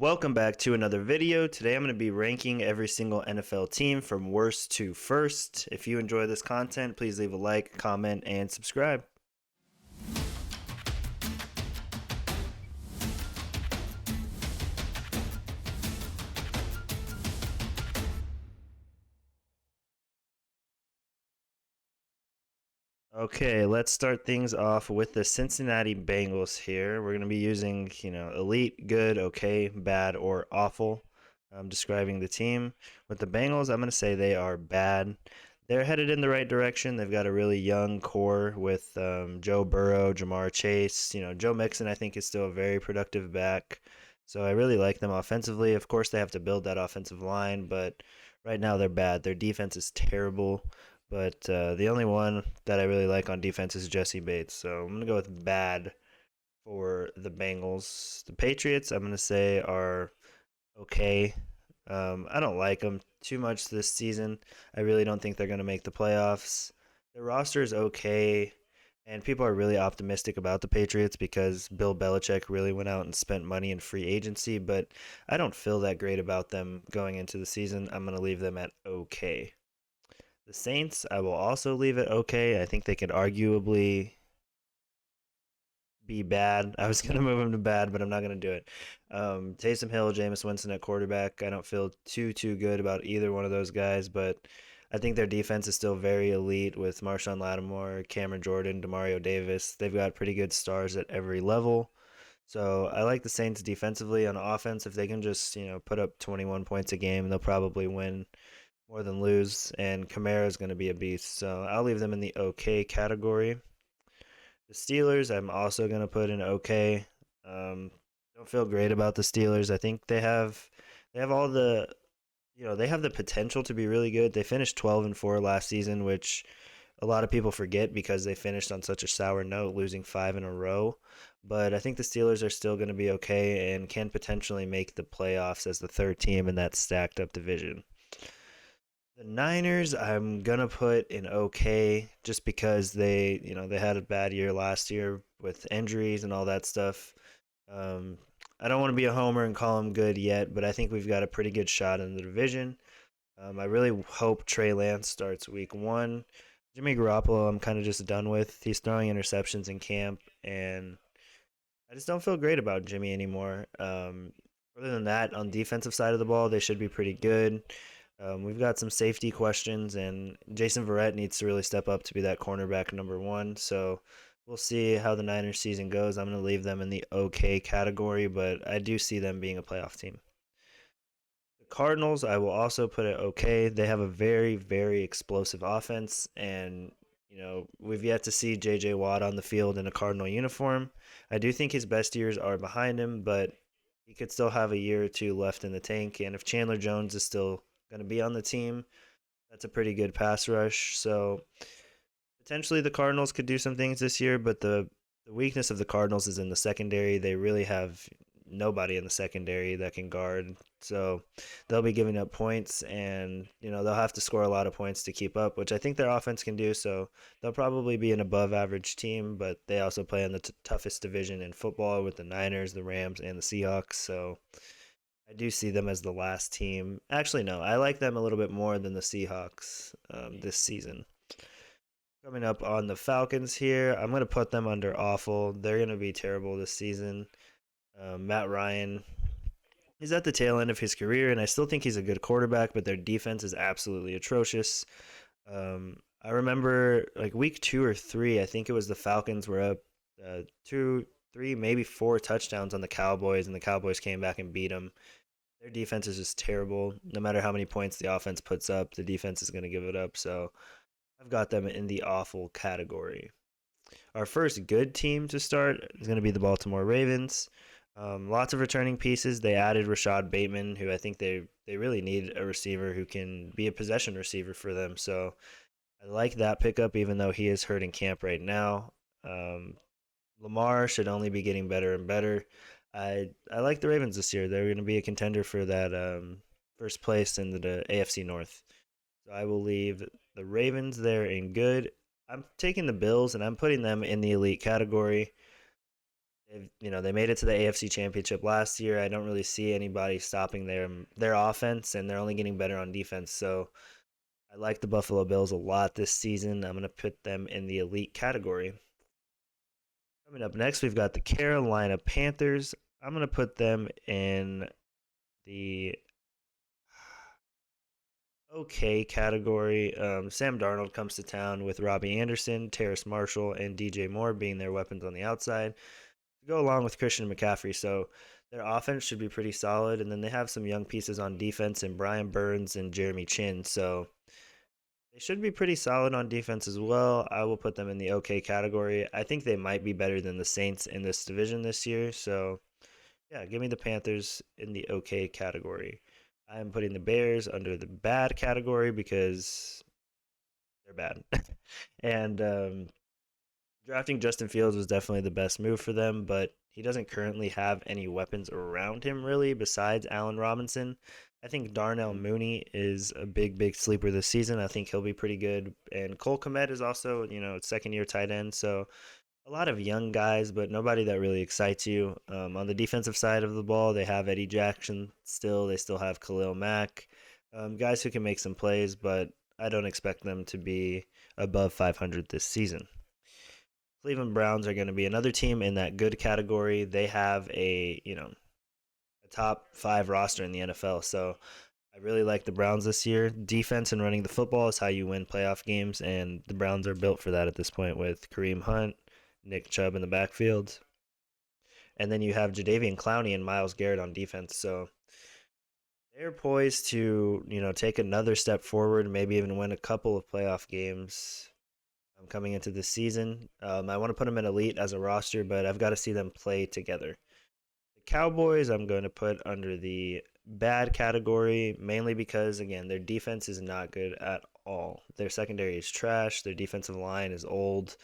Welcome back to another video. Today I'm going to be ranking every single NFL team from worst to first. If you enjoy this content, please leave a like, comment, and subscribe. Okay, let's start things off with the Cincinnati Bengals here. We're going to be using, elite, good, okay, bad, or awful, describing the team. With the Bengals, I'm going to say they are bad. They're headed in the right direction. They've got a really young core with Joe Burrow, Jamar Chase. Joe Mixon, I think, is still a very productive back. So I really like them offensively. Of course, they have to build that offensive line, but right now they're bad. Their defense is terrible. But the only one that I really like on defense is Jesse Bates. So I'm going to go with bad for the Bengals. The Patriots, I'm going to say, are okay. I don't like them too much this season. I really don't think they're going to make the playoffs. Their roster is okay, and people are really optimistic about the Patriots because Bill Belichick really went out and spent money in free agency, but I don't feel that great about them going into the season. I'm going to leave them at okay. The Saints, I will also leave it okay. I think they could arguably be bad. I was going to move them to bad, but I'm not going to do it. Taysom Hill, Jameis Winston at quarterback. I don't feel too good about either one of those guys, but I think their defense is still very elite with Marshawn Lattimore, Cameron Jordan, Demario Davis. They've got pretty good stars at every level. So I like the Saints defensively. On offense, if they can just, put up 21 points a game, they'll probably win more than lose, and Kamara is going to be a beast. So I'll leave them in the okay category. The Steelers, I'm also going to put in okay. Don't feel great about the Steelers. I think they have all the they have the potential to be really good. They finished 12-4 last season, which a lot of people forget because they finished on such a sour note, losing 5 in a row. But I think the Steelers are still going to be okay and can potentially make the playoffs as the third team in that stacked up division. The Niners, I'm gonna put in okay, just because they had a bad year last year with injuries and all that stuff. Um, I don't want to be a homer and call them good yet, but I think we've got a pretty good shot in the division. I really hope Trey Lance starts week one. Jimmy Garoppolo, I'm kind of just done with. He's throwing interceptions in camp, and I just don't feel great about Jimmy anymore. Other than that, on defensive side of the ball, they should be pretty good. We've got some safety questions, and Jason Verrett needs to really step up to be that cornerback number one. So we'll see how the Niners season goes. I'm going to leave them in the okay category, but I do see them being a playoff team. The Cardinals, I will also put it okay. They have a very, very explosive offense, and we've yet to see J.J. Watt on the field in a Cardinal uniform. I do think his best years are behind him, but he could still have a year or two left in the tank. And if Chandler Jones is still going to be on the team, that's a pretty good pass rush. So potentially the Cardinals could do some things this year, but the weakness of the Cardinals is in the secondary. They really have nobody in the secondary that can guard. So they'll be giving up points, and they'll have to score a lot of points to keep up, which I think their offense can do. So they'll probably be an above average team, but they also play in the toughest division in football with the Niners, the Rams, and the Seahawks. So I do see them as the last team. Actually, no, I like them a little bit more than the Seahawks this season. Coming up on the Falcons here, I'm going to put them under awful. They're going to be terrible this season. Matt Ryan, he's at the tail end of his career, and I still think he's a good quarterback, but their defense is absolutely atrocious. I remember like week 2 or 3, I think it was the Falcons were up 2, 3, maybe 4 touchdowns on the Cowboys, and the Cowboys came back and beat them. Their defense is just terrible. No matter how many points the offense puts up, the defense is going to give it up. So I've got them in the awful category. Our first good team to start is going to be the Baltimore Ravens. Lots of returning pieces. They added Rashad Bateman, who I think they really need a receiver who can be a possession receiver for them. So I like that pickup, even though he is hurt in camp right now. Lamar should only be getting better and better. I like the Ravens this year. They're going to be a contender for that first place in the AFC North. So I will leave the Ravens there in good. I'm taking the Bills, and I'm putting them in the elite category. They made it to the AFC Championship last year. I don't really see anybody stopping their offense, and they're only getting better on defense. So I like the Buffalo Bills a lot this season. I'm going to put them in the elite category. Coming up next, we've got the Carolina Panthers. I'm going to put them in the okay category. Sam Darnold comes to town with Robbie Anderson, Terrace Marshall, and DJ Moore being their weapons on the outside to go along with Christian McCaffrey. So their offense should be pretty solid. And then they have some young pieces on defense in Brian Burns and Jeremy Chin. So they should be pretty solid on defense as well. I will put them in the okay category. I think they might be better than the Saints in this division this year. So, yeah, give me the Panthers in the okay category. I am putting the Bears under the bad category because they're bad. And drafting Justin Fields was definitely the best move for them, but he doesn't currently have any weapons around him really besides Allen Robinson. I think Darnell Mooney is a big sleeper this season. I think he'll be pretty good. And Cole Kmet is also, second year tight end. So a lot of young guys, but nobody that really excites you. On the defensive side of the ball, they have Eddie Jackson still. They still have Khalil Mack, guys who can make some plays, but I don't expect them to be above 500 this season. Cleveland Browns are going to be another team in that good category. They have a top 5 roster in the NFL. So I really like the Browns this year. Defense and running the football is how you win playoff games, and the Browns are built for that at this point with Kareem Hunt, Nick Chubb in the backfield. And then you have Jadeveon Clowney and Myles Garrett on defense. So they're poised to, take another step forward, maybe even win a couple of playoff games coming into this season. I want to put them in elite as a roster, but I've got to see them play together. The Cowboys, I'm going to put under the bad category, mainly because, again, their defense is not good at all. Their secondary is trash. Their defensive line is old.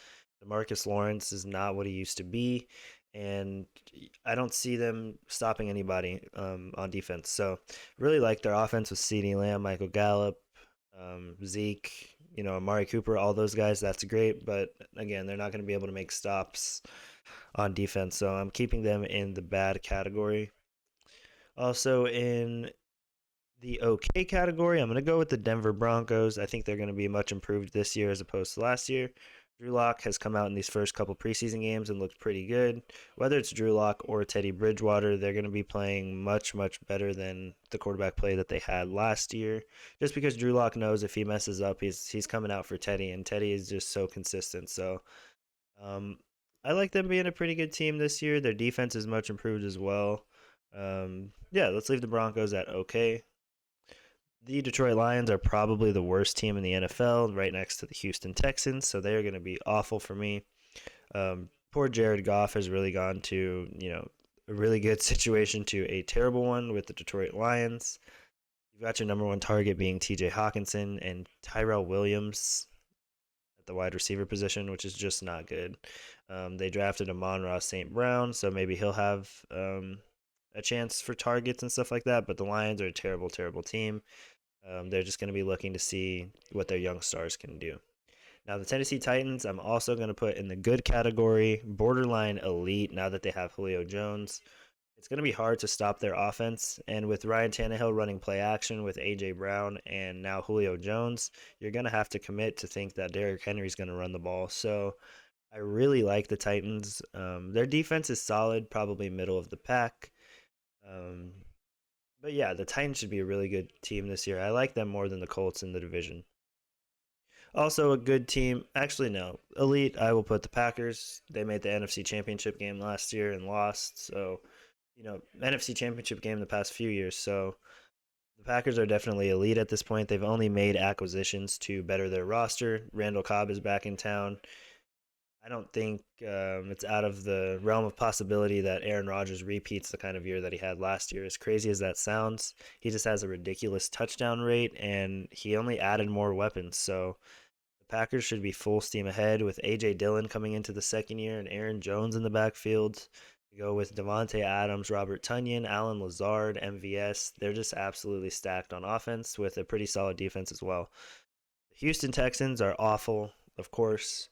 DeMarcus Lawrence is not what he used to be, and I don't see them stopping anybody on defense. So, really like their offense with CeeDee Lamb, Michael Gallup, Zeke, Amari Cooper, all those guys. That's great, but again, they're not going to be able to make stops on defense. So I'm keeping them in the bad category. Also in the okay category, I'm going to go with the Denver Broncos. I think they're going to be much improved this year as opposed to last year. Drew Lock has come out in these first couple preseason games and looked pretty good. Whether it's Drew Lock or Teddy Bridgewater, they're going to be playing much better than the quarterback play that they had last year. Just because Drew Lock knows if he messes up, he's coming out for Teddy, and Teddy is just so consistent. So I like them being a pretty good team this year. Their defense is much improved as well. Yeah, let's leave the Broncos at okay. The Detroit Lions are probably the worst team in the NFL, right next to the Houston Texans, so they're going to be awful for me. Poor Jared Goff has really gone to, a really good situation to a terrible one with the Detroit Lions. You've got your number one target being TJ Hawkinson and Tyrell Williams at the wide receiver position, which is just not good. They drafted Amon-Ra St. Brown, so maybe he'll have a chance for targets and stuff like that, but the Lions are a terrible team. They're just going to be looking to see what their young stars can do. Now, the Tennessee Titans, I'm also going to put in the good category, borderline elite, now that they have Julio Jones. It's going to be hard to stop their offense, and with Ryan Tannehill running play action with A.J. Brown and now Julio Jones, you're going to have to commit to think that Derrick Henry's going to run the ball. So I really like the Titans. Their defense is solid, probably middle of the pack. But yeah, the Titans should be a really good team this year. I like them more than the Colts in the division. Also, a good team. Actually, no. Elite, I will put the Packers. They made the NFC Championship game last year and lost. So, NFC Championship game the past few years. So, the Packers are definitely elite at this point. They've only made acquisitions to better their roster. Randall Cobb is back in town. I don't think it's out of the realm of possibility that Aaron Rodgers repeats the kind of year that he had last year. As crazy as that sounds, he just has a ridiculous touchdown rate, and he only added more weapons. So the Packers should be full steam ahead with A.J. Dillon coming into the second year and Aaron Jones in the backfield. You go with Devontae Adams, Robert Tonyan, Allen Lazard, MVS. They're just absolutely stacked on offense with a pretty solid defense as well. The Houston Texans are awful, of course.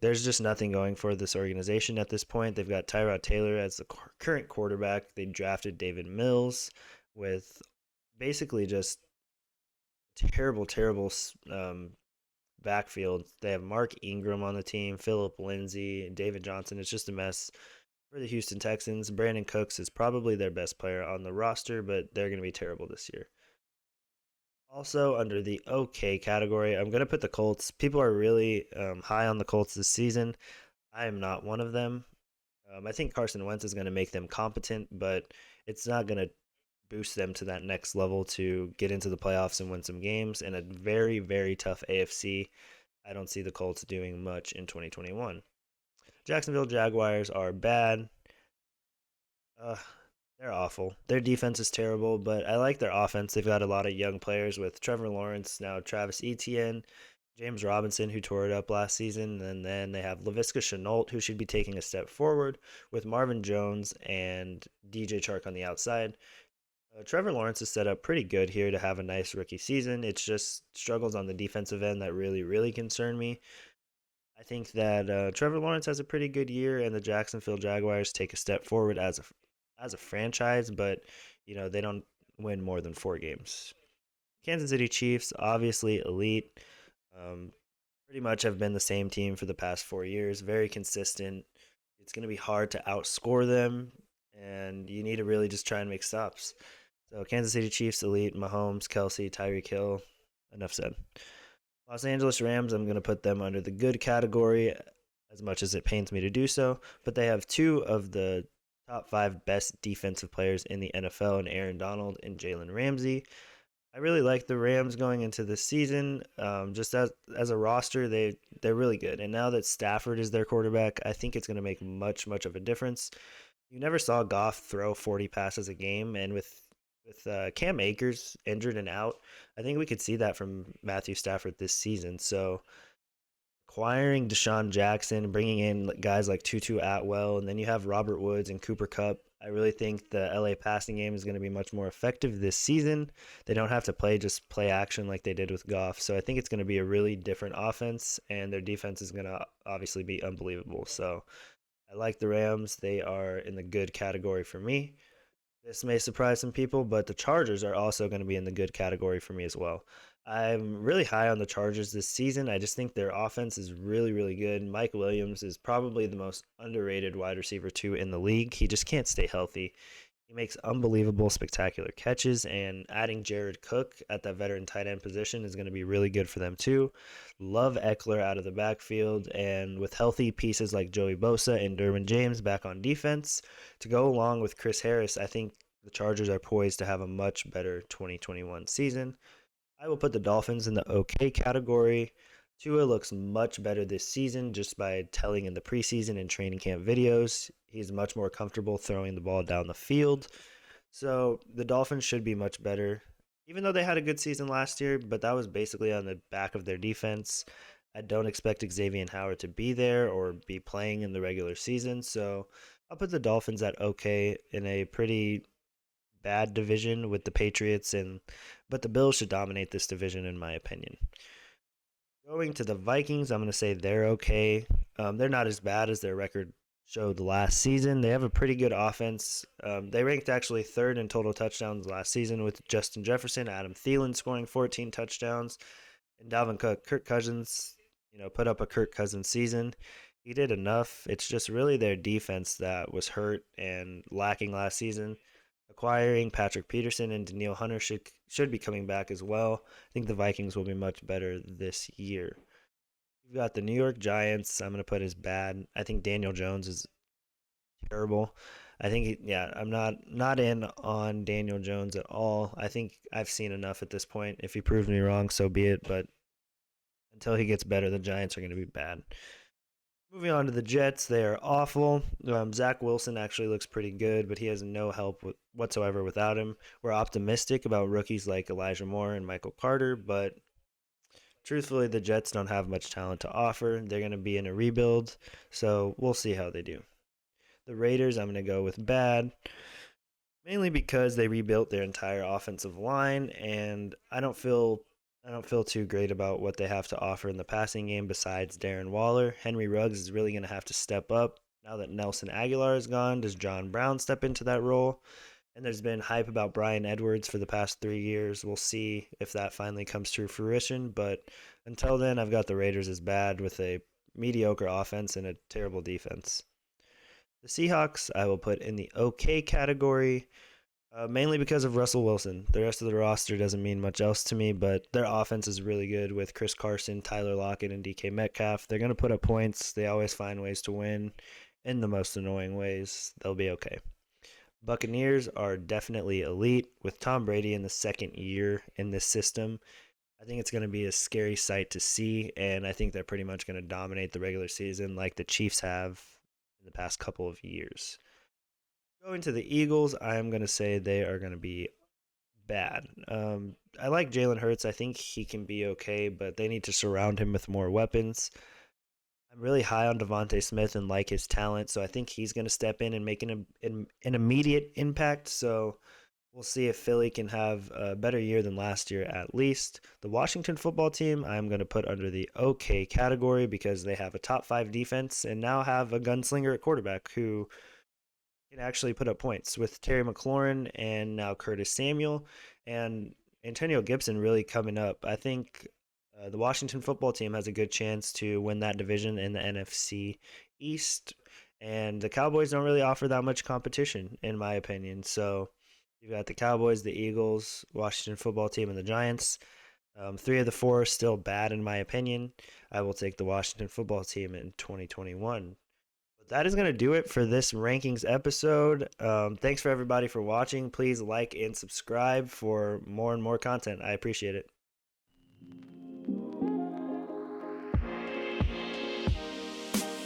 There's just nothing going for this organization at this point. They've got Tyrod Taylor as the current quarterback. They drafted David Mills with basically just terrible, terrible backfield. They have Mark Ingram on the team, Philip Lindsay, David Johnson. It's just a mess for the Houston Texans. Brandon Cooks is probably their best player on the roster, but they're going to be terrible this year. Also, under the okay category, I'm going to put the Colts. People are really high on the Colts this season. I am not one of them. I think Carson Wentz is going to make them competent, but it's not going to boost them to that next level to get into the playoffs and win some games. In a very, very tough AFC, I don't see the Colts doing much in 2021. Jacksonville Jaguars are bad. Uh, they're awful. Their defense is terrible, but I like their offense. They've got a lot of young players with Trevor Lawrence, now Travis Etienne, James Robinson, who tore it up last season, and then they have Laviska Shenault, who should be taking a step forward, with Marvin Jones and DJ Chark on the outside. Trevor Lawrence is set up pretty good here to have a nice rookie season. It's just struggles on the defensive end that really, really concern me. I think that Trevor Lawrence has a pretty good year, and the Jacksonville Jaguars take a step forward as a franchise, but they don't win more than 4 games. Kansas City Chiefs, obviously elite. Um, Pretty much have been the same team for the past 4 years. Very consistent. It's going to be hard to outscore them, and you need to really just try and make stops. So Kansas City Chiefs, elite. Mahomes, Kelsey, Tyreek Hill. Enough said. Los Angeles Rams, I'm going to put them under the good category as much as it pains me to do so, but they have two of the top 5 best defensive players in the NFL in Aaron Donald and Jalen Ramsey. I really like the Rams going into this season. Just as a roster, they're really good. And now that Stafford is their quarterback, I think it's going to make much of a difference. You never saw Goff throw 40 passes a game, and with Cam Akers injured and out, I think we could see that from Matthew Stafford this season. So acquiring Deshaun Jackson, bringing in guys like Tutu Atwell, and then you have Robert Woods and Cooper Kupp. I really think the LA passing game is going to be much more effective this season. They don't have to just play action like they did with Goff. So I think it's going to be a really different offense, and their defense is going to obviously be unbelievable. So I like the Rams. They are in the good category for me. This may surprise some people, but the Chargers are also going to be in the good category for me as well. I'm really high on the Chargers this season. I just think their offense is really, really good. Mike Williams is probably the most underrated wide receiver two in the league. He just can't stay healthy. He makes unbelievable, spectacular catches, and adding Jared Cook at that veteran tight end position is going to be really good for them too. Love Eckler out of the backfield, and with healthy pieces like Joey Bosa and Derwin James back on defense to go along with Chris Harris, I think the Chargers are poised to have a much better 2021 season. I will put the Dolphins in the okay category. Tua looks much better this season just by telling in the preseason and training camp videos. He's much more comfortable throwing the ball down the field. So the Dolphins should be much better, even though they had a good season last year, but that was basically on the back of their defense. I don't expect Xavier Howard to be there or be playing in the regular season. So I'll put the Dolphins at okay in a pretty bad division with the Patriots, and but the Bills should dominate this division in my opinion. Going to the Vikings, I'm going to say they're okay. They're not as bad as their record showed last season. They have a pretty good offense. They ranked actually third in total touchdowns last season with Justin Jefferson, Adam Thielen scoring 14 touchdowns, and Dalvin Cook. Kirk Cousins, put up a Kirk Cousins season. He did enough. It's just really their defense that was hurt and lacking last season. Acquiring Patrick Peterson and Daniil Hunter should be coming back as well. I think the Vikings will be much better this year. You've got the New York Giants. I'm going to put as bad. I think Daniel Jones is terrible. I think, I'm not in on Daniel Jones at all. I think I've seen enough at this point. If he proves me wrong, so be it. But until he gets better, the Giants are going to be bad. Moving on to the Jets, they are awful. Zach Wilson actually looks pretty good, but he has no help whatsoever without him. We're optimistic about rookies like Elijah Moore and Michael Carter, but truthfully, the Jets don't have much talent to offer. They're going to be in a rebuild, so we'll see how they do. The Raiders, I'm going to go with bad, mainly because they rebuilt their entire offensive line, and I don't feel I don't feel too great about what they have to offer in the passing game besides Darren Waller. Henry Ruggs is really going to have to step up. Now that Nelson Aguilar is gone, does John Brown step into that role? And there's been hype about Brian Edwards for the past 3 years. We'll see if that finally comes to fruition. But until then, I've got the Raiders as bad with a mediocre offense and a terrible defense. The Seahawks, I will put in the okay category, mainly because of Russell Wilson. The rest of the roster doesn't mean much else to me, but their offense is really good with Chris Carson, Tyler Lockett, and DK Metcalf. They're going to put up points. They always find ways to win in the most annoying ways. They'll be okay. Buccaneers are definitely elite with Tom Brady in the second year in this system. I think it's going to be a scary sight to see, and I think they're pretty much going to dominate the regular season like the Chiefs have in the past couple of years. Going to the Eagles, I am going to say they are going to be bad. I like Jalen Hurts. I think he can be okay, but they need to surround him with more weapons. I'm really high on Devontae Smith and like his talent, so I think he's going to step in and make an immediate impact. So we'll see if Philly can have a better year than last year at least. The Washington football team, I'm going to put under the okay category because they have a top five defense and now have a gunslinger at quarterback who can actually put up points with Terry McLaurin and now Curtis Samuel and Antonio Gibson really coming up. I think the Washington football team has a good chance to win that division in the NFC East, and the Cowboys don't really offer that much competition, in my opinion. So you've got the Cowboys, the Eagles, Washington football team, and the Giants. Three of the four are still bad, in my opinion. I will take the Washington football team in 2021. But that is going to do it for this rankings episode. Thanks for everybody for watching. Please like and subscribe for more and more content. I appreciate it.